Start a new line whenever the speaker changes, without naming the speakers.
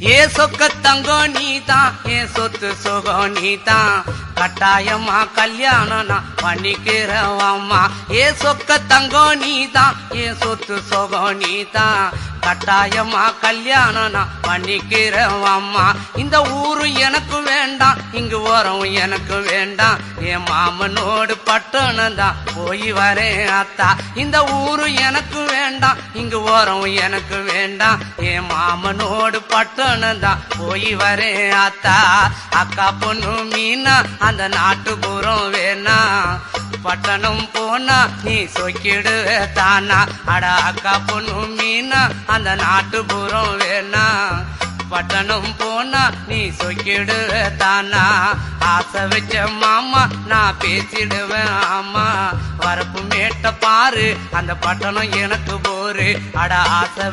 ஏ சொக்க தங்கம் நீதான், ஏன் சொத்து சுகம் நீதான், கட்டாயமா கல்யாணம் நான் பண்ணிக்கிறவம்மா. ஏ சொக்க தங்கம் நீதான், ஏன் சொத்து சுகம் நீதான், கட்டாயமா கல்யாணம் நான் பண்ணிக்கிறவம்மா. இந்த ஊரு எனக்கு வேண்டாம், இங்கு வரும் எனக்கு வேண்டாம், என் மாமனோடு பட்டணம் தான் போய் வரேன் அத்தா. இந்த ஊரு எனக்கு வேண்டாம், இங்கு வரும் எனக்கு வேண்டாம், என் மாமனோடு பட்டணம் தான் போய் வரேன் அத்தா. அக்கா பொண்ணு மீனா அந்த நாட்டுப்புறம் வேணா, பட்டணம் போனா நீ சொக்கிடுவ தானா. அட அக்கா பொண்ணு மீனா அந்த நாட்டுப்புறம் வேணா, பட்டணம் போனா நீ சொக்கிடுவ தானா. ஆசை வச்ச மாமா நான் பேசிடுவேன் ஆமா, வரப்பு மேட்ட பாரு அந்த பட்டணம் எனக்கு போரு. அட ஆசை